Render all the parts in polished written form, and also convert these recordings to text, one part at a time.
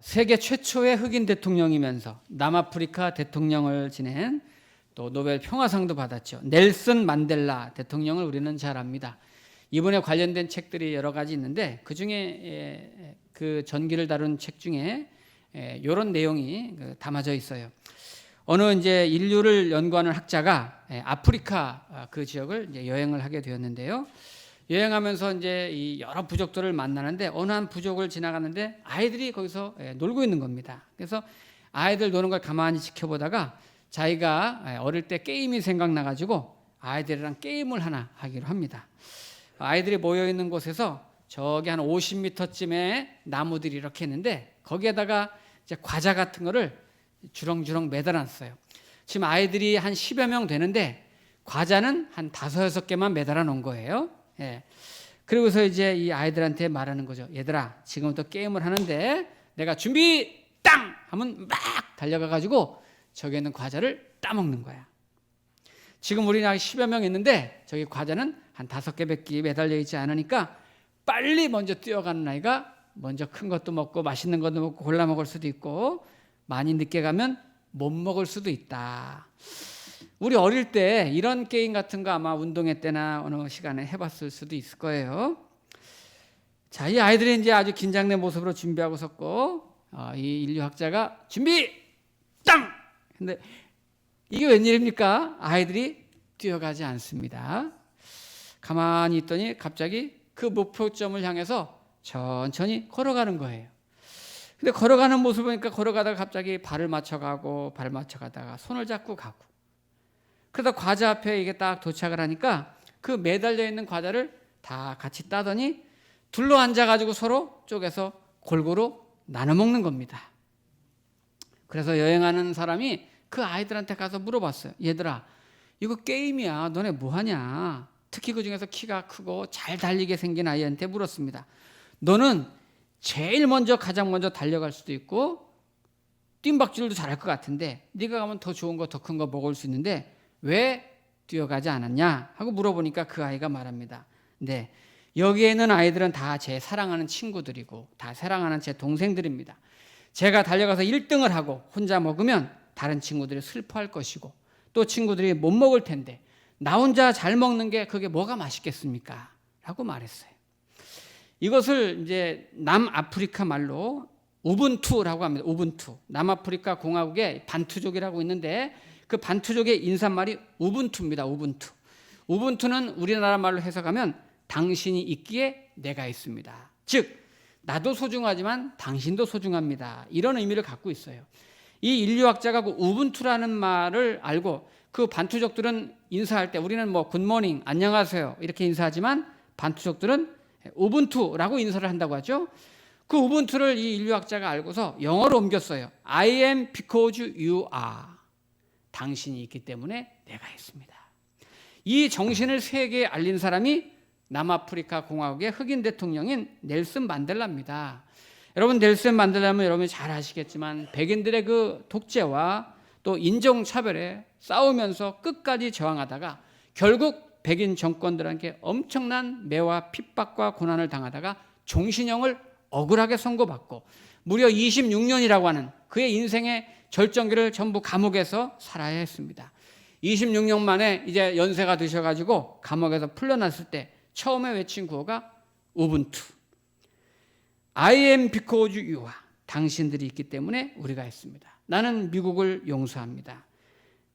세계 최초의 흑인 대통령이면서 남아프리카 대통령을 지낸 또 노벨 평화상도 받았죠. 넬슨 만델라 대통령을 우리는 잘 압니다. 이번에 관련된 책들이 여러 가지 있는데 그 중에 그 전기를 다룬 책 중에 이런 내용이 담아져 있어요. 어느 이제 인류를 연구하는 학자가 아프리카 그 지역을 이제 여행을 하게 되었는데요. 여행하면서 이제 이 여러 부족들을 만나는데 어느 한 부족을 지나가는데 아이들이 거기서 놀고 있는 겁니다. 그래서 아이들 노는 걸 가만히 지켜보다가 자기가 어릴 때 게임이 생각나가지고 아이들이랑 게임을 하나 하기로 합니다. 아이들이 모여 있는 곳에서 저기 한 50m쯤에 나무들이 이렇게 있는데 거기에다가 이제 과자 같은 거를 주렁주렁 매달아놨어요. 지금 아이들이 한 10여 명 되는데 과자는 한 5, 6개만 매달아 놓은 거예요. 예. 그리고서 이제 이 아이들한테 말하는 거죠. 얘들아, 지금부터 게임을 하는데 내가 준비 땅 하면 막 달려가가지고 저기 있는 과자를 따먹는 거야. 지금 우리 한 10여 명 있는데 저기 과자는 한 5개밖에 매달려 있지 않으니까 빨리 먼저 뛰어가는 아이가 먼저 큰 것도 먹고 맛있는 것도 먹고 골라 먹을 수도 있고 많이 늦게 가면 못 먹을 수도 있다. 우리 어릴 때 이런 게임 같은 거 아마 운동회 때나 어느 시간에 해봤을 수도 있을 거예요. 자, 이 아이들이 이제 아주 긴장된 모습으로 준비하고 섰고 이 인류학자가 준비 땅! 근데 이게 웬일입니까? 아이들이 뛰어가지 않습니다. 가만히 있더니 갑자기 그 목표점을 향해서 천천히 걸어가는 거예요. 근데 걸어가는 모습을 보니까 걸어가다가 갑자기 발을 맞춰가고 발 맞춰가다가 손을 잡고 가고 그러다 과자 앞에 이게 딱 도착을 하니까 그 매달려 있는 과자를 다 같이 따더니 둘러 앉아가지고 서로 쪼개서 골고루 나눠 먹는 겁니다. 그래서 여행하는 사람이 그 아이들한테 가서 물어봤어요. 얘들아, 이거 게임이야. 너네 뭐하냐? 특히 그 중에서 키가 크고 잘 달리게 생긴 아이한테 물었습니다. 너는 제일 먼저 가장 먼저 달려갈 수도 있고 뜀박질도 잘할 것 같은데 네가 가면 더 좋은 거 더 큰 거 먹을 수 있는데 왜 뛰어가지 않았냐 하고 물어보니까 그 아이가 말합니다. 네, 여기에 있는 아이들은 다 제 사랑하는 친구들이고 다 사랑하는 제 동생들입니다. 제가 달려가서 1등을 하고 혼자 먹으면 다른 친구들이 슬퍼할 것이고 또 친구들이 못 먹을 텐데 나 혼자 잘 먹는 게 그게 뭐가 맛있겠습니까? 라고 말했어요. 이것을 이제 남아프리카 말로 우분투라고 합니다. 우분투. 남아프리카 공화국에 반투족이라고 있는데 그 반투족의 인사말이 우분투입니다. 우분투. 우분투는 우리나라 말로 해석하면 당신이 있기에 내가 있습니다. 즉 나도 소중하지만 당신도 소중합니다. 이런 의미를 갖고 있어요. 이 인류학자가 그 우분투라는 말을 알고 그 반투족들은 인사할 때 우리는 뭐 굿모닝 안녕하세요 이렇게 인사하지만 반투족들은 우분투라고 인사를 한다고 하죠. 그 우분투를 이 인류학자가 알고서 영어로 옮겼어요. I am because you are. 당신이 있기 때문에 내가 있습니다. 이 정신을 세계에 알린 사람이 남아프리카 공화국의 흑인 대통령인 넬슨 만델라입니다. 여러분 넬슨 만델라면 여러분이 잘 아시겠지만 백인들의 그 독재와 또 인종차별에 싸우면서 끝까지 저항하다가 결국 백인 정권들에게 엄청난 매와 핍박과 고난을 당하다가 종신형을 억울하게 선고받고 무려 26년이라고 하는 그의 인생의 절정기를 전부 감옥에서 살아야 했습니다. 26년 만에 이제 연세가 드셔가지고 감옥에서 풀려났을 때 처음에 외친 구호가 우분투. I am because you are. 당신들이 있기 때문에 우리가 있습니다. 나는 미국을 용서합니다.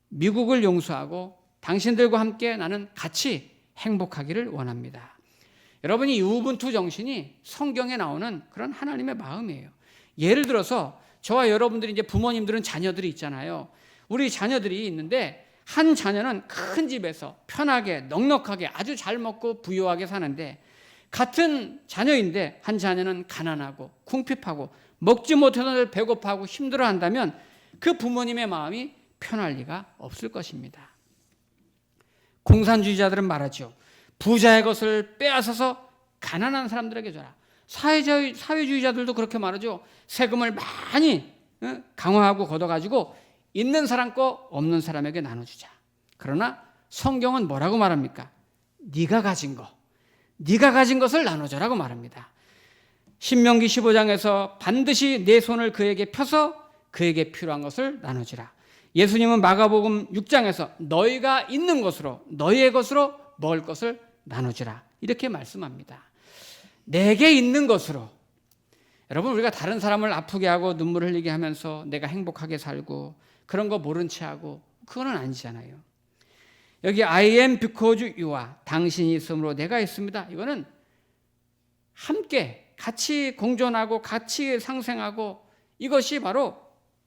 미국을 용서하고 당신들과 함께 나는 같이 행복하기를 원합니다. 여러분이 이 우분투 정신이 성경에 나오는 그런 하나님의 마음이에요. 예를 들어서 저와 여러분들이 이제 부모님들은 자녀들이 있잖아요. 우리 자녀들이 있는데 한 자녀는 큰 집에서 편하게 넉넉하게 아주 잘 먹고 부유하게 사는데 같은 자녀인데 한 자녀는 가난하고 궁핍하고 먹지 못해서 배고파하고 힘들어한다면 그 부모님의 마음이 편할 리가 없을 것입니다. 공산주의자들은 말하죠. 부자의 것을 빼앗아서 가난한 사람들에게 줘라. 사회주의자들도 그렇게 말하죠. 세금을 많이 강화하고 걷어가지고 있는 사람 거 없는 사람에게 나눠주자. 그러나 성경은 뭐라고 말합니까? 네가 가진 것을 나눠줘라고 말합니다. 신명기 15장에서 반드시 내 손을 그에게 펴서 그에게 필요한 것을 나눠주라. 예수님은 마가복음 6장에서 너희가 있는 것으로 너희의 것으로 먹을 것을 나눠주라 이렇게 말씀합니다. 내게 있는 것으로. 여러분, 우리가 다른 사람을 아프게 하고 눈물 흘리게 하면서 내가 행복하게 살고 그런 거 모른 채 하고 그거는 아니잖아요. 여기 I am because you are, 당신이 있으므로 내가 있습니다. 이거는 함께 같이 공존하고 같이 상생하고, 이것이 바로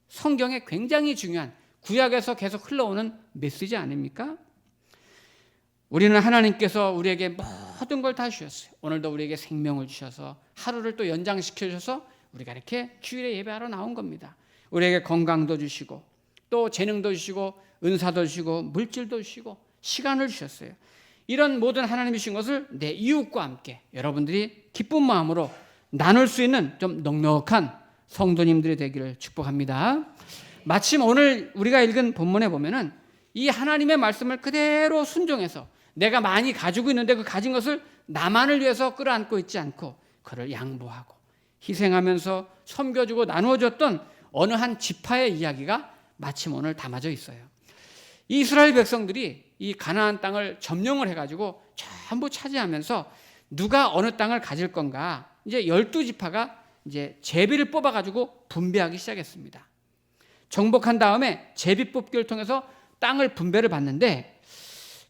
성경에 굉장히 중요한, 구약에서 계속 흘러오는 메시지 아닙니까? 우리는 하나님께서 우리에게 모든 걸 다 주셨어요. 오늘도 우리에게 생명을 주셔서 하루를 또 연장시켜 주셔서 우리가 이렇게 주일에 예배하러 나온 겁니다. 우리에게 건강도 주시고 또 재능도 주시고 은사도 주시고 물질도 주시고 시간을 주셨어요. 이런 모든 하나님이 주신 것을 내 이웃과 함께 여러분들이 기쁜 마음으로 나눌 수 있는 좀 넉넉한 성도님들이 되기를 축복합니다. 마침 오늘 우리가 읽은 본문에 보면은 이 하나님의 말씀을 그대로 순종해서 내가 많이 가지고 있는데 그 가진 것을 나만을 위해서 끌어안고 있지 않고 그를 양보하고 희생하면서 섬겨주고 나누어줬던 어느 한 지파의 이야기가 마침 오늘 담아져 있어요. 이 이스라엘 백성들이 이 가나안 땅을 점령을 해가지고 전부 차지하면서 누가 어느 땅을 가질 건가, 이제 12지파가 이제 제비를 뽑아가지고 분배하기 시작했습니다. 정복한 다음에 제비 뽑기를 통해서 땅을 분배를 받는데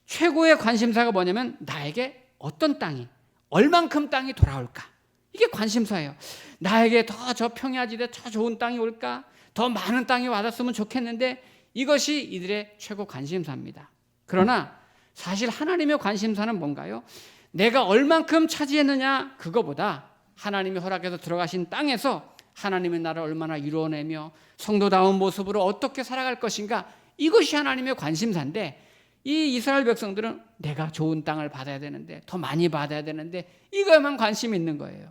최고의 관심사가 뭐냐면 나에게 어떤 땅이, 얼만큼 땅이 돌아올까, 이게 관심사예요. 나에게 더 저 평야지대 더 좋은 땅이 올까, 더 많은 땅이 와닿았으면 좋겠는데, 이것이 이들의 최고 관심사입니다. 그러나 사실 하나님의 관심사는 뭔가요? 내가 얼만큼 차지했느냐, 그거보다 하나님이 허락해서 들어가신 땅에서 하나님의 나라를 얼마나 이루어내며 성도다운 모습으로 어떻게 살아갈 것인가, 이것이 하나님의 관심사인데, 이 이스라엘 백성들은 내가 좋은 땅을 받아야 되는데, 더 많이 받아야 되는데, 이거에만 관심이 있는 거예요.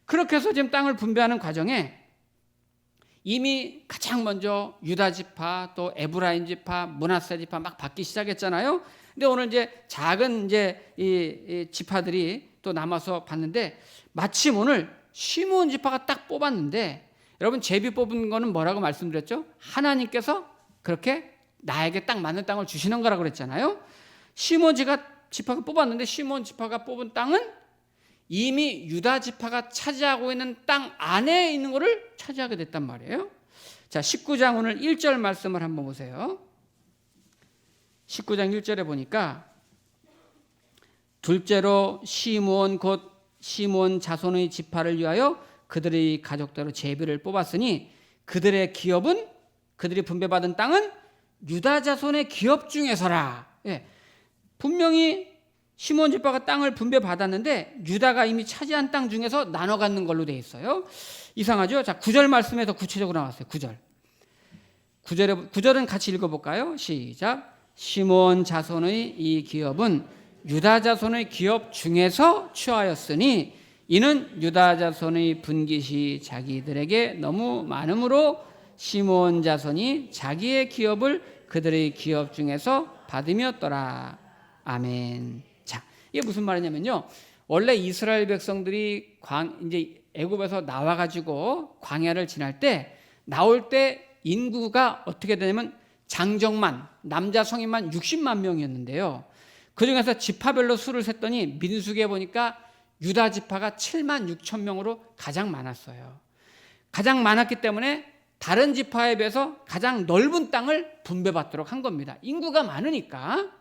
그렇게 해서 지금 땅을 분배하는 과정에 이미 가장 먼저 유다 지파, 또 에브라임 지파, 므낫세 지파 막 받기 시작했잖아요. 근데 오늘 이제 작은 이제 이 지파들이 또 남아서 받는데, 마침 오늘 시므온 지파가 딱 뽑았는데, 여러분 제비 뽑은 거는 뭐라고 말씀드렸죠? 하나님께서 그렇게 나에게 딱 맞는 땅을 주시는 거라고 그랬잖아요. 시므온 지파가 뽑았는데, 시므온 지파가 뽑은 땅은 이미 유다 지파가 차지하고 있는 땅 안에 있는 것을 차지하게 됐단 말이에요. 자, 19장 오늘 1절 말씀을 한번 보세요. 19장 1절에 보니까, 둘째로 시므온 곧 시므온 자손의 지파를 위하여 그들의 가족대로 제비를 뽑았으니 그들의 기업은, 그들이 분배받은 땅은 유다 자손의 기업 중에서라. 예, 분명히 시므온 지파가 땅을 분배받았는데 유다가 이미 차지한 땅 중에서 나눠 갖는 걸로 돼 있어요. 이상하죠? 자, 9절 말씀에 더 구체적으로 나왔어요. 9절은 같이 읽어볼까요? 시작. 시므온 자손의 이 기업은 유다 자손의 기업 중에서 취하였으니 이는 유다 자손의 분깃이 자기들에게 너무 많으므로 시므온 자손이 자기의 기업을 그들의 기업 중에서 받으며더라. 아멘. 자, 이게 무슨 말이냐면요, 원래 이스라엘 백성들이 이제 애굽에서 나와가지고 광야를 지날 때, 나올 때 인구가 어떻게 되냐면 장정만, 남자 성인만 60만 명이었는데요. 그 중에서 지파별로 수를 셌더니 민수기에 보니까 유다 지파가 7만 6천 명으로 가장 많았어요. 가장 많았기 때문에 다른 지파에 비해서 가장 넓은 땅을 분배받도록 한 겁니다. 인구가 많으니까.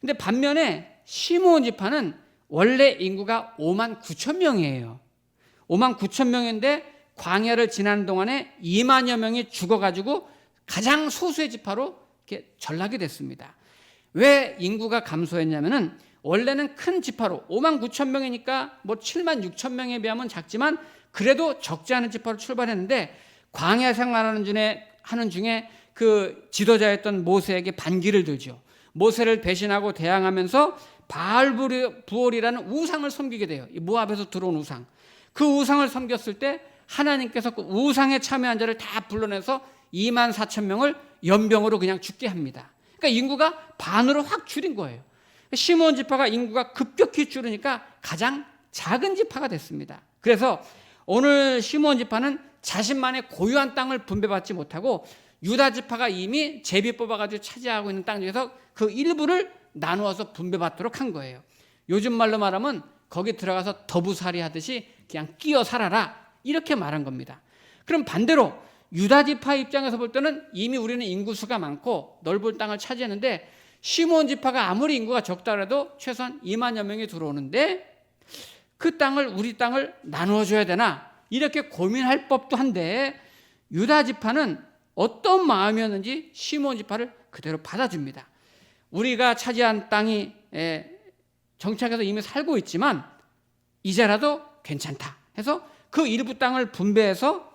근데 반면에 시므온 지파는 원래 인구가 5만 9천 명이에요. 5만 9천 명인데 광야를 지나는 동안에 2만여 명이 죽어가지고 가장 소수의 지파로 이렇게 전락이 됐습니다. 왜 인구가 감소했냐면은, 원래는 큰 지파로 5만 9천 명이니까 뭐 7만 6천 명에 비하면 작지만 그래도 적지 않은 지파로 출발했는데, 광야 생활하는 중에 그 지도자였던 모세에게 반기를 들죠. 모세를 배신하고 대항하면서 바알부올이라는 우상을 섬기게 돼요. 이 모압에서 들어온 우상. 그 우상을 섬겼을 때 하나님께서 그 우상에 참여한 자를 다 불러내서 2만 4천 명을 연병으로 그냥 죽게 합니다. 그러니까 인구가 반으로 확 줄인 거예요. 시므온 지파가 인구가 급격히 줄으니까 가장 작은 지파가 됐습니다. 그래서 오늘 시므온 지파는 자신만의 고유한 땅을 분배받지 못하고 유다 지파가 이미 제비 뽑아가지고 차지하고 있는 땅 중에서 그 일부를 나누어서 분배받도록 한 거예요. 요즘 말로 말하면 거기 들어가서 더부살이 하듯이 그냥 끼어 살아라, 이렇게 말한 겁니다. 그럼 반대로 유다 지파 입장에서 볼 때는 이미 우리는 인구수가 많고 넓은 땅을 차지했는데 시므온 지파가 아무리 인구가 적다 해도 최소한 2만여 명이 들어오는데 그 땅을, 우리 땅을 나누어줘야 되나, 이렇게 고민할 법도 한데 유다 지파는 어떤 마음이었는지 시므온 지파를 그대로 받아줍니다. 우리가 차지한 땅이 정착해서 이미 살고 있지만 이제라도 괜찮다 해서 그 일부 땅을 분배해서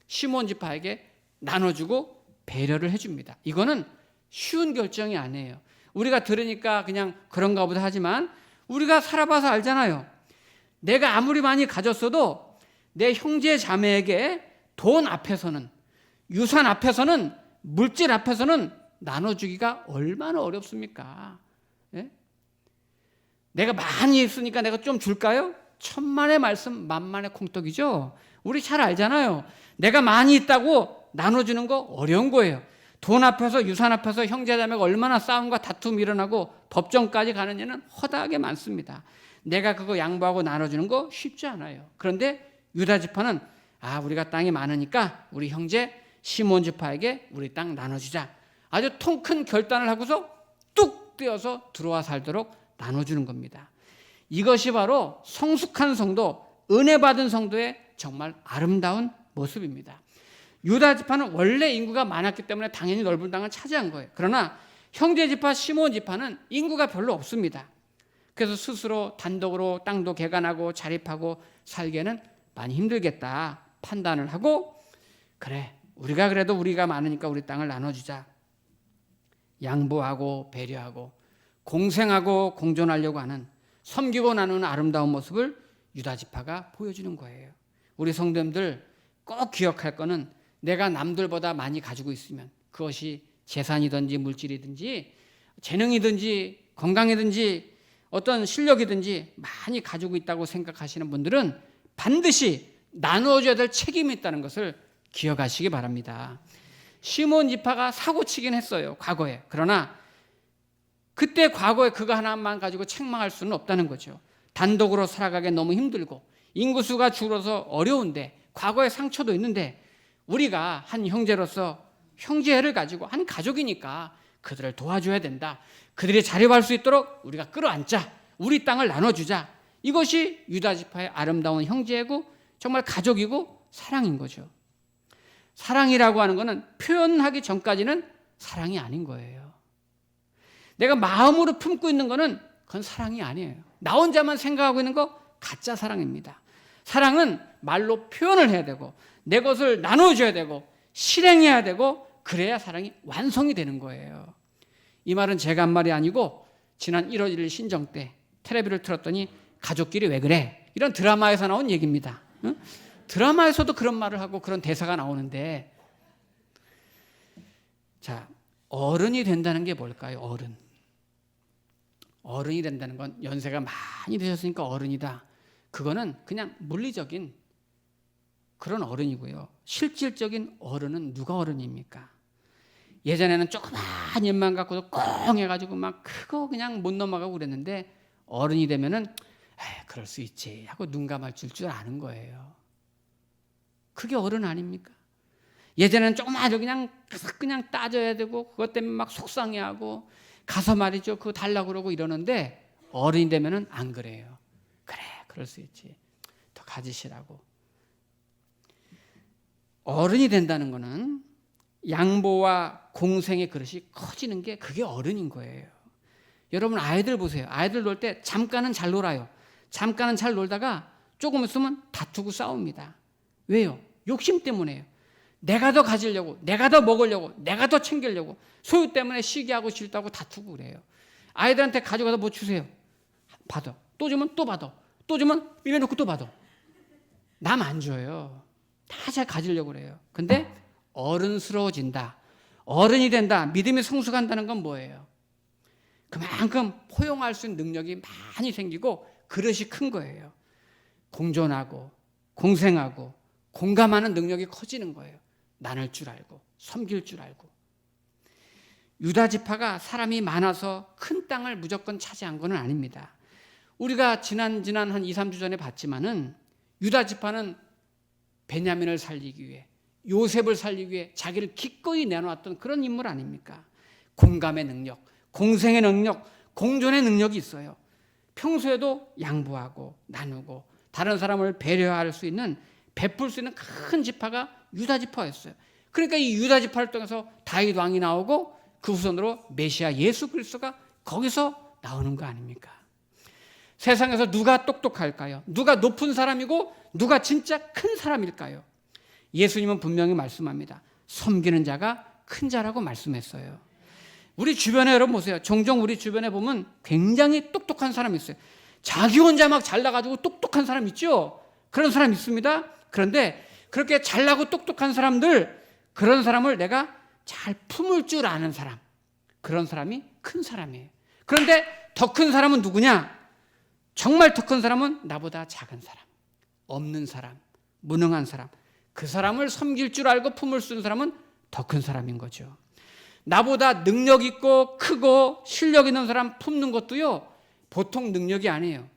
시므온 지파에게 나눠주고 배려를 해줍니다. 이거는 쉬운 결정이 아니에요. 우리가 들으니까 그냥 그런가 보다 하지만 우리가 살아봐서 알잖아요. 내가 아무리 많이 가졌어도 내 형제 자매에게 돈 앞에서는, 유산 앞에서는, 물질 앞에서는 나눠주기가 얼마나 어렵습니까? 예? 내가 많이 있으니까 내가 좀 줄까요? 천만의 말씀 만만의 콩떡이죠. 우리 잘 알잖아요. 내가 많이 있다고 나눠주는 거 어려운 거예요. 돈 앞에서, 유산 앞에서 형제자매가 얼마나 싸움과 다툼이 일어나고 법정까지 가는 예는 허다하게 많습니다. 내가 그거 양보하고 나눠주는 거 쉽지 않아요. 그런데 유다 지파는 우리가 땅이 많으니까 우리 형제 시므온 지파에게 우리 땅 나눠주자, 아주 통 큰 결단을 하고서 뚝 떼어서 들어와 살도록 나눠주는 겁니다. 이것이 바로 성숙한 성도, 은혜 받은 성도의 정말 아름다운 모습입니다. 유다 지파는 원래 인구가 많았기 때문에 당연히 넓은 땅을 차지한 거예요. 그러나 형제 지파 시므온 지파는 인구가 별로 없습니다. 그래서 스스로 단독으로 땅도 개간하고 자립하고 살기에는 많이 힘들겠다 판단을 하고, 그래, 우리가 그래도 우리가 많으니까 우리 땅을 나눠주자. 양보하고 배려하고 공생하고 공존하려고 하는, 섬기고 나누는 아름다운 모습을 유다 지파가 보여주는 거예요. 우리 성도님들 꼭 기억할 거는, 내가 남들보다 많이 가지고 있으면 그것이 재산이든지 물질이든지 재능이든지 건강이든지 어떤 실력이든지 많이 가지고 있다고 생각하시는 분들은 반드시 나누어줘야 될 책임이 있다는 것을 기억하시기 바랍니다. 시므온 지파가 사고치긴 했어요, 과거에. 그러나 그때 과거에 그거 하나만 가지고 책망할 수는 없다는 거죠. 단독으로 살아가기 너무 힘들고 인구수가 줄어서 어려운데, 과거의 상처도 있는데, 우리가 한 형제로서 형제를 가지고 한 가족이니까 그들을 도와줘야 된다. 그들이 자립할 수 있도록 우리가 끌어안자. 우리 땅을 나눠주자. 이것이 유다 지파의 아름다운 형제이고 정말 가족이고 사랑인 거죠. 사랑이라고 하는 것은 표현하기 전까지는 사랑이 아닌 거예요. 내가 마음으로 품고 있는 것은 그건 사랑이 아니에요. 나 혼자만 생각하고 있는 거 가짜 사랑입니다. 사랑은 말로 표현을 해야 되고 내 것을 나눠줘야 되고 실행해야 되고, 그래야 사랑이 완성이 되는 거예요. 이 말은 제가 한 말이 아니고 지난 1월 1일 신정 때 텔레비를 틀었더니 가족끼리 왜 그래? 이런 드라마에서 나온 얘기입니다. 응? 드라마에서도 그런 말을 하고 그런 대사가 나오는데, 자, 어른이 된다는 게 뭘까요? 어른이 된다는 건 연세가 많이 드셨으니까 어른이다. 그거는 그냥 물리적인 그런 어른이고요. 실질적인 어른은 누가 어른입니까? 예전에는 조그만 입만 갖고도 꽁 해가지고 막 크고 그냥 못 넘어가고 그랬는데, 어른이 되면은 그럴 수 있지 하고 눈 감을 줄 아는 거예요. 그게 어른 아닙니까? 예전에는 조그마하게 그냥 따져야 되고 그것 때문에 막 속상해하고 가서 말이죠, 그거 달라고 그러고 이러는데, 어른이 되면은 안 그래요. 그래, 그럴 수 있지, 더 가지시라고. 어른이 된다는 거는 양보와 공생의 그릇이 커지는 게, 그게 어른인 거예요. 여러분 아이들 보세요. 아이들 놀 때 잠깐은 잘 놀아요. 잠깐은 잘 놀다가 조금 있으면 다투고 싸웁니다. 왜요? 욕심 때문에요. 내가 더 가지려고, 내가 더 먹으려고, 내가 더 챙기려고, 소유 때문에 시기하고 싫다고 다투고 그래요. 아이들한테 가져가서 뭐 주세요. 받아. 또 주면 또 받아. 또 주면 입에 넣고 또 받아. 남 안 줘요. 다 잘 가지려고 그래요. 근데 어른스러워진다, 어른이 된다, 믿음이 성숙한다는 건 뭐예요? 그만큼 포용할 수 있는 능력이 많이 생기고 그릇이 큰 거예요. 공존하고 공생하고 공감하는 능력이 커지는 거예요. 나눌 줄 알고 섬길 줄 알고. 유다 지파가 사람이 많아서 큰 땅을 무조건 차지한 건 아닙니다. 우리가 지난 한 2, 3주 전에 봤지만은 유다 지파는 베냐민을 살리기 위해, 요셉을 살리기 위해 자기를 기꺼이 내놓았던 그런 인물 아닙니까? 공감의 능력, 공생의 능력, 공존의 능력이 있어요. 평소에도 양보하고 나누고 다른 사람을 배려할 수 있는, 베풀 수 있는 큰 지파가 유다 지파였어요. 그러니까 이 유다 지파를 통해서 다윗 왕이 나오고 그 후손으로 메시아 예수 그리스도가 거기서 나오는 거 아닙니까? 세상에서 누가 똑똑할까요? 누가 높은 사람이고 누가 진짜 큰 사람일까요? 예수님은 분명히 말씀합니다. 섬기는 자가 큰 자라고 말씀했어요. 우리 주변에 여러분 보세요. 종종 우리 주변에 보면 굉장히 똑똑한 사람이 있어요. 자기 혼자 막 잘나가지고 똑똑한 사람 있죠? 그런 사람 있습니다. 그런데 그렇게 잘나고 똑똑한 사람들, 그런 사람을 내가 잘 품을 줄 아는 사람, 그런 사람이 큰 사람이에요. 그런데 더 큰 사람은 누구냐? 정말 더 큰 사람은 나보다 작은 사람, 없는 사람, 무능한 사람, 그 사람을 섬길 줄 알고 품을 수 있는 사람은 더 큰 사람인 거죠. 나보다 능력 있고 크고 실력 있는 사람 품는 것도요, 보통 능력이 아니에요.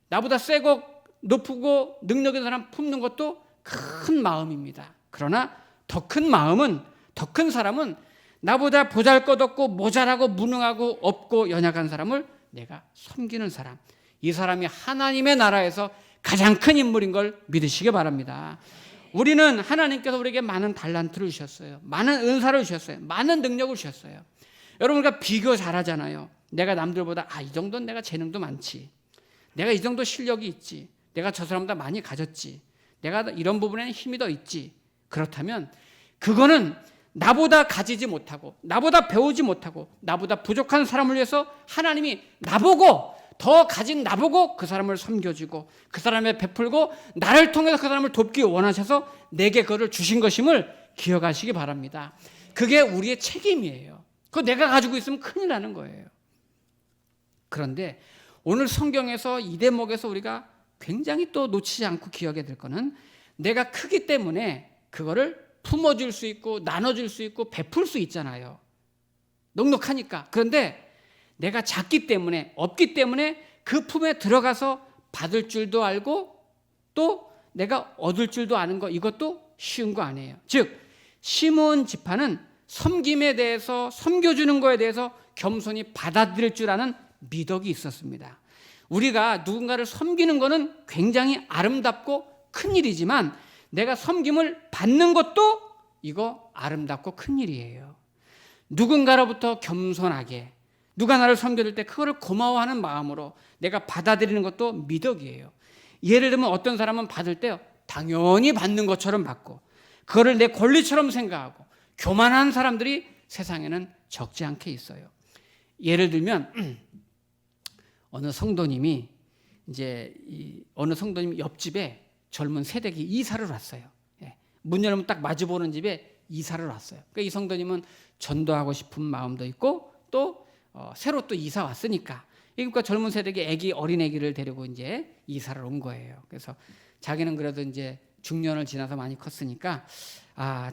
나보다 세고 높고 능력 있는 사람 품는 것도 큰 마음입니다. 그러나 더 큰 마음은, 더 큰 사람은 나보다 보잘것없고 모자라고 무능하고 없고 연약한 사람을 내가 섬기는 사람, 이 사람이 하나님의 나라에서 가장 큰 인물인 걸 믿으시기 바랍니다. 우리는 하나님께서 우리에게 많은 달란트를 주셨어요. 많은 은사를 주셨어요. 많은 능력을 주셨어요. 여러분, 우리가 비교 잘하잖아요. 내가 남들보다 이 정도는 내가 재능도 많지, 내가 이 정도 실력이 있지, 내가 저 사람보다 많이 가졌지, 내가 이런 부분에는 힘이 더 있지. 그렇다면 그거는 나보다 가지지 못하고 나보다 배우지 못하고 나보다 부족한 사람을 위해서 하나님이 나보고, 더 가진 나보고 그 사람을 섬겨주고 그 사람에 베풀고 나를 통해서 그 사람을 돕기 원하셔서 내게 그거를 주신 것임을 기억하시기 바랍니다. 그게 우리의 책임이에요. 그거 내가 가지고 있으면 큰일 나는 거예요. 그런데 오늘 성경에서 이 대목에서 우리가 굉장히 또 놓치지 않고 기억해야 될 거는, 내가 크기 때문에 그거를 품어줄 수 있고 나눠줄 수 있고 베풀 수 있잖아요. 넉넉하니까. 그런데 내가 작기 때문에, 없기 때문에 그 품에 들어가서 받을 줄도 알고 또 내가 얻을 줄도 아는 거, 이것도 쉬운 거 아니에요. 즉 시므온 지파는 섬김에 대해서, 섬겨주는 거에 대해서 겸손히 받아들일 줄 아는 미덕이 있었습니다. 우리가 누군가를 섬기는 거는 굉장히 아름답고 큰 일이지만 내가 섬김을 받는 것도 이거 아름답고 큰 일이에요. 누군가로부터 겸손하게, 누가 나를 섬겨줄 때 그거를 고마워하는 마음으로 내가 받아들이는 것도 미덕이에요. 예를 들면 어떤 사람은 받을 때 당연히 받는 것처럼 받고 그거를 내 권리처럼 생각하고 교만한 사람들이 세상에는 적지 않게 있어요. 예를 들면 어느 성도님이 옆집에 젊은 새댁이 이사를 왔어요. 문 열면 딱 마주보는 집에 이사를 왔어요. 그러니까 이 성도님은 전도하고 싶은 마음도 있고 또 새로 또 이사 왔으니까, 그러니까 젊은 세대의 어린 아기를 데리고 이제 이사를 온 거예요. 그래서 자기는 그래도 이제 중년을 지나서 많이 컸으니까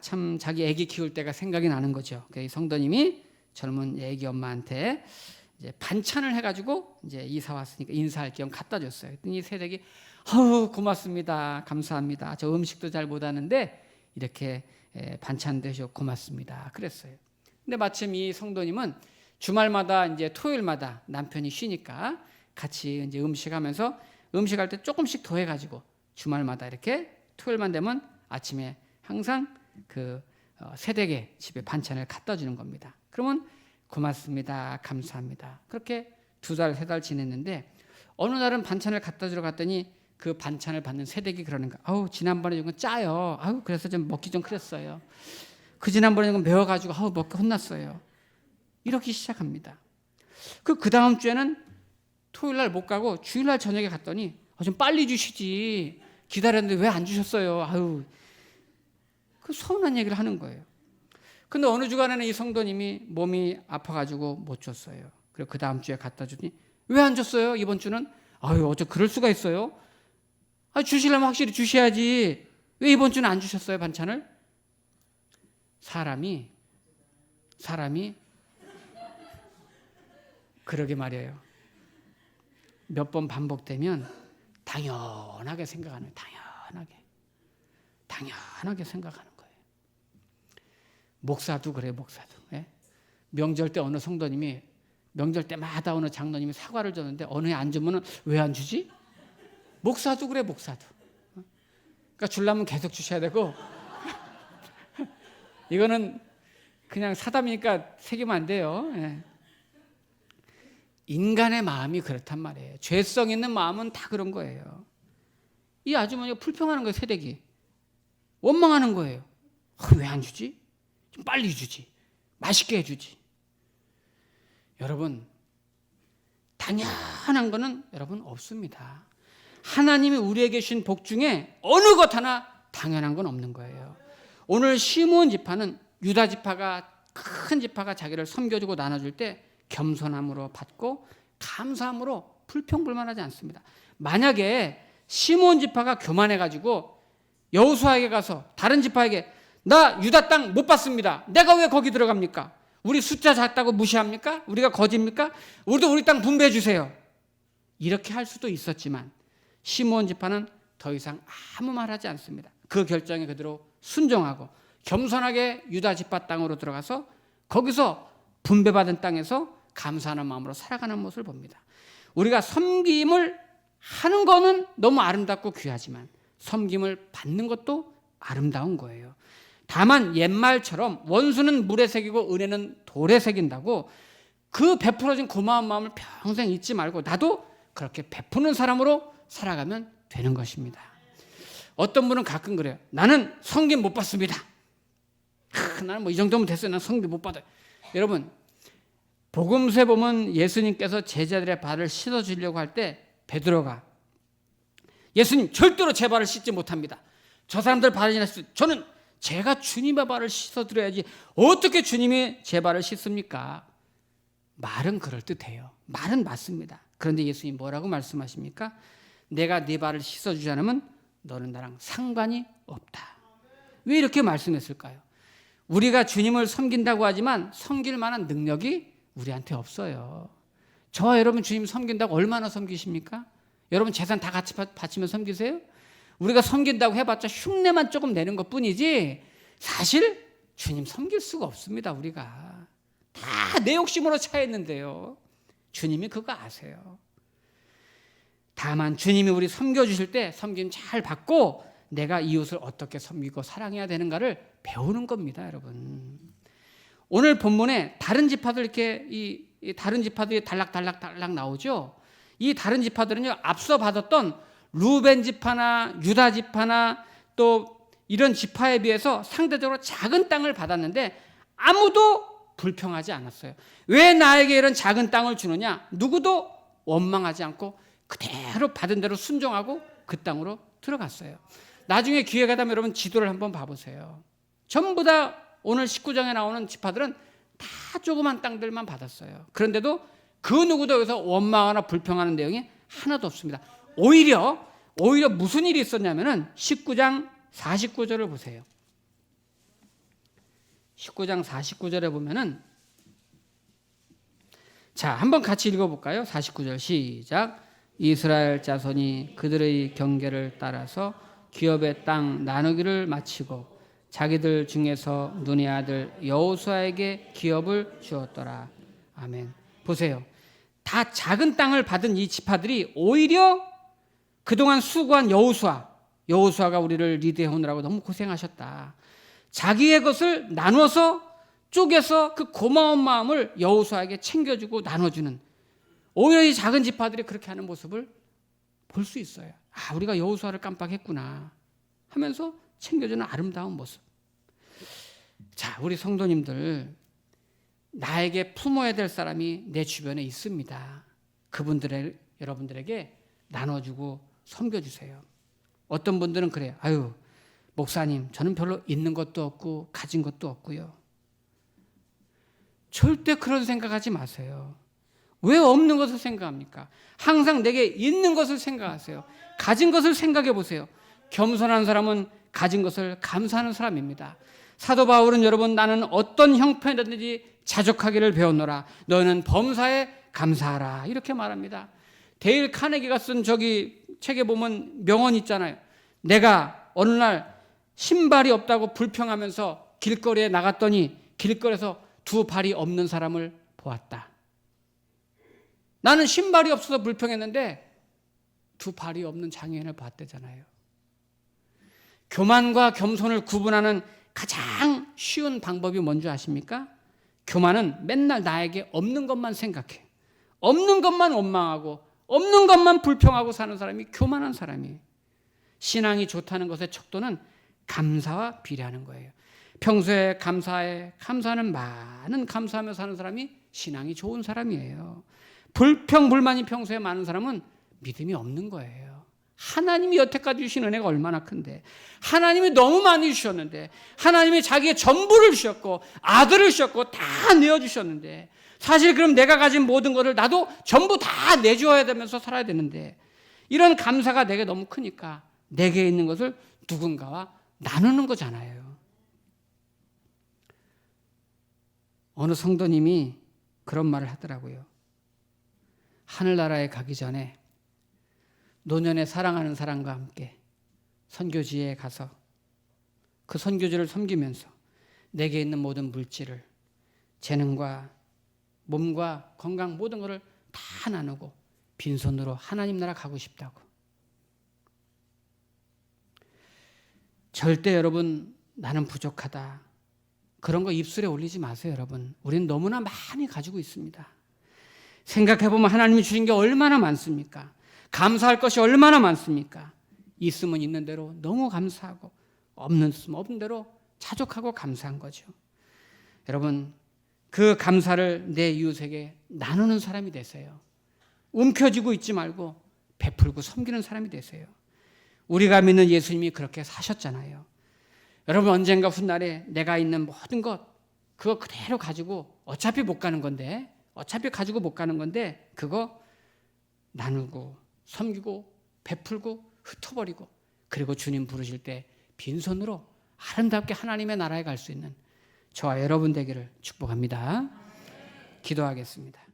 참 자기 아기 키울 때가 생각이 나는 거죠. 이 성도님이 젊은 아기 엄마한테 이제 반찬을 해가지고 이제 이사 왔으니까 인사할 겸 갖다 줬어요. 그랬더니 이 세댁이 고맙습니다, 감사합니다. 저 음식도 잘 못하는데 이렇게 반찬 되셔 고맙습니다. 그랬어요. 근데 마침 이 성도님은 주말마다 이제 토요일마다 남편이 쉬니까 같이 이제 음식하면서 음식할 때 조금씩 더해가지고 주말마다 이렇게 토요일만 되면 아침에 항상 그 새댁의 집에 반찬을 갖다 주는 겁니다. 그러면 고맙습니다, 감사합니다. 그렇게 2달, 3달 지냈는데 어느 날은 반찬을 갖다 주러 갔더니 그 반찬을 받는 새댁이 그러는 거야. 지난번에 준 건 짜요. 그래서 좀 먹기 좀 그랬어요. 그 지난번에 준 건 매워가지고 먹기 혼났어요. 이렇게 시작합니다. 그 다음 주에는 토요일날 못 가고 주일날 저녁에 갔더니 좀 빨리 주시지, 기다렸는데 왜 안 주셨어요. 그 서운한 얘기를 하는 거예요. 근데 어느 주간에는 이 성도님이 몸이 아파가지고 못 줬어요. 그리고 그 다음 주에 갖다 주더니 왜 안 줬어요? 이번 주는? 어째 그럴 수가 있어요? 주시려면 확실히 주셔야지. 왜 이번 주는 안 주셨어요, 반찬을? 사람이 그러게 말이에요. 몇 번 반복되면 당연하게 생각하는 거예요. 당연하게 생각하는 거예요. 목사도 그래요, 목사도. 예? 명절 때 어느 성도님이 명절 때마다 어느 장로님이 사과를 줬는데 어느 해 안 주면은 왜 안 주지? 목사도 그래, 목사도. 그러니까 주려면 계속 주셔야 되고 이거는 그냥 사담이니까 새기면 안 돼요. 예. 인간의 마음이 그렇단 말이에요. 죄성 있는 마음은 다 그런 거예요. 이 아주머니가 불평하는 거예요, 새댁이. 원망하는 거예요. 왜 안 주지? 좀 빨리 주지. 맛있게 해주지. 여러분, 당연한 거는 여러분 없습니다. 하나님이 우리에게 주신 복 중에 어느 것 하나 당연한 건 없는 거예요. 오늘 시므온 지파는 유다 지파가 큰 지파가 자기를 섬겨주고 나눠줄 때 겸손함으로 받고 감사함으로 불평불만하지 않습니다. 만약에 시므온 지파가 교만해가지고 여호수아에게 가서 다른 지파에게 나 유다 땅 못 받습니다. 내가 왜 거기 들어갑니까? 우리 숫자 작다고 무시합니까? 우리가 거짓입니까? 우리도 우리 땅 분배해 주세요. 이렇게 할 수도 있었지만 시므온 지파는 더 이상 아무 말하지 않습니다. 그 결정에 그대로 순종하고 겸손하게 유다 지파 땅으로 들어가서 거기서 분배받은 땅에서 감사하는 마음으로 살아가는 모습을 봅니다. 우리가 섬김을 하는 거는 너무 아름답고 귀하지만 섬김을 받는 것도 아름다운 거예요. 다만 옛말처럼 원수는 물에 새기고 은혜는 돌에 새긴다고 그 베풀어진 고마운 마음을 평생 잊지 말고 나도 그렇게 베푸는 사람으로 살아가면 되는 것입니다. 어떤 분은 가끔 그래요. 나는 섬김 못 받습니다. 나는 뭐 이 정도면 됐어요. 난 섬김 못 받아요. 여러분, 복음서에 보면 예수님께서 제자들의 발을 씻어주려고 할 때 베드로가 예수님 절대로 제 발을 씻지 못합니다. 저 사람들 발이나 저는 제가 주님의 발을 씻어드려야지 어떻게 주님이 제 발을 씻습니까? 말은 그럴듯해요. 말은 맞습니다. 그런데 예수님 뭐라고 말씀하십니까? 내가 네 발을 씻어주지 않으면 너는 나랑 상관이 없다. 왜 이렇게 말씀했을까요? 우리가 주님을 섬긴다고 하지만 섬길 만한 능력이 우리한테 없어요. 저와 여러분 주님 섬긴다고 얼마나 섬기십니까? 여러분 재산 다 같이 바치면 섬기세요? 우리가 섬긴다고 해봤자 흉내만 조금 내는 것뿐이지 사실 주님 섬길 수가 없습니다. 우리가 다 내 욕심으로 차있는데요. 주님이 그거 아세요. 다만 주님이 우리 섬겨주실 때 섬김 잘 받고 내가 이웃을 어떻게 섬기고 사랑해야 되는가를 배우는 겁니다. 여러분, 오늘 본문에 다른 지파들 이렇게 이 다른 지파들이 달락달락 나오죠. 이 다른 지파들은요, 앞서 받았던 루벤 지파나 유다 지파나 또 이런 지파에 비해서 상대적으로 작은 땅을 받았는데 아무도 불평하지 않았어요. 왜 나에게 이런 작은 땅을 주느냐? 누구도 원망하지 않고 그대로 받은 대로 순종하고 그 땅으로 들어갔어요. 나중에 기회가 되면 여러분 지도를 한번 봐보세요. 전부 다 오늘 19장에 나오는 지파들은 다 조그만 땅들만 받았어요. 그런데도 그 누구도 여기서 원망하거나 불평하는 내용이 하나도 없습니다. 오히려 무슨 일이 있었냐면은 19장 49절을 보세요. 19장 49절에 보면은 자, 한번 같이 읽어볼까요? 49절 시작. 이스라엘 자손이 그들의 경계를 따라서 기업의 땅 나누기를 마치고 자기들 중에서 눈의 아들 여호수아에게 기업을 주었더라. 아멘. 보세요. 다 작은 땅을 받은 이 지파들이 오히려 그동안 수고한 여호수아가 우리를 리드해 오느라고 너무 고생하셨다. 자기의 것을 나눠서 쪼개서 그 고마운 마음을 여호수아에게 챙겨주고 나눠주는, 오히려 이 작은 지파들이 그렇게 하는 모습을 볼 수 있어요. 아, 우리가 여호수아를 깜빡했구나 하면서 챙겨주는 아름다운 모습. 자, 우리 성도님들, 나에게 품어야 될 사람이 내 주변에 있습니다. 그분들의 여러분들에게 나눠주고 섬겨주세요. 어떤 분들은 그래요. 아유, 목사님, 저는 별로 있는 것도 없고 가진 것도 없고요. 절대 그런 생각하지 마세요. 왜 없는 것을 생각합니까? 항상 내게 있는 것을 생각하세요. 가진 것을 생각해 보세요. 겸손한 사람은 가진 것을 감사하는 사람입니다. 사도 바울은 여러분 나는 어떤 형편이든지 자족하기를 배웠노라. 너는 범사에 감사하라. 이렇게 말합니다. 데일 카네기가 쓴 저기 책에 보면 명언 있잖아요. 내가 어느 날 신발이 없다고 불평하면서 길거리에 나갔더니 길거리에서 두 발이 없는 사람을 보았다. 나는 신발이 없어서 불평했는데 두 발이 없는 장애인을 봤대잖아요. 교만과 겸손을 구분하는 가장 쉬운 방법이 뭔지 아십니까? 교만은 맨날 나에게 없는 것만 생각해. 없는 것만 원망하고 없는 것만 불평하고 사는 사람이 교만한 사람이에요. 신앙이 좋다는 것의 척도는 감사와 비례하는 거예요. 평소에 감사하는 많은 감사하며 사는 사람이 신앙이 좋은 사람이에요. 불평불만이 평소에 많은 사람은 믿음이 없는 거예요. 하나님이 여태까지 주신 은혜가 얼마나 큰데, 하나님이 너무 많이 주셨는데, 하나님이 자기의 전부를 주셨고 아들을 주셨고 다 내어주셨는데, 사실 그럼 내가 가진 모든 것을 나도 전부 다 내주어야 되면서 살아야 되는데, 이런 감사가 내게 너무 크니까 내게 있는 것을 누군가와 나누는 거잖아요. 어느 성도님이 그런 말을 하더라고요. 하늘나라에 가기 전에 노년에 사랑하는 사람과 함께 선교지에 가서 그 선교지를 섬기면서 내게 있는 모든 물질을, 재능과 몸과 건강 모든 것을 다 나누고 빈손으로 하나님 나라 가고 싶다고. 절대 여러분 나는 부족하다 그런 거 입술에 올리지 마세요. 여러분 우리는 너무나 많이 가지고 있습니다. 생각해보면 하나님이 주신 게 얼마나 많습니까? 감사할 것이 얼마나 많습니까? 있으면 있는 대로 너무 감사하고 없는 대로 자족하고 감사한 거죠. 여러분 그 감사를 내 이웃에게 나누는 사람이 되세요. 움켜쥐고 있지 말고 베풀고 섬기는 사람이 되세요. 우리가 믿는 예수님이 그렇게 사셨잖아요. 여러분 언젠가 훗날에 내가 있는 모든 것 그거 그대로 가지고 어차피 못 가는 건데 그거 나누고 섬기고 베풀고 흩어버리고 그리고 주님 부르실 때 빈손으로 아름답게 하나님의 나라에 갈 수 있는 저와 여러분 되기를 축복합니다. 기도하겠습니다.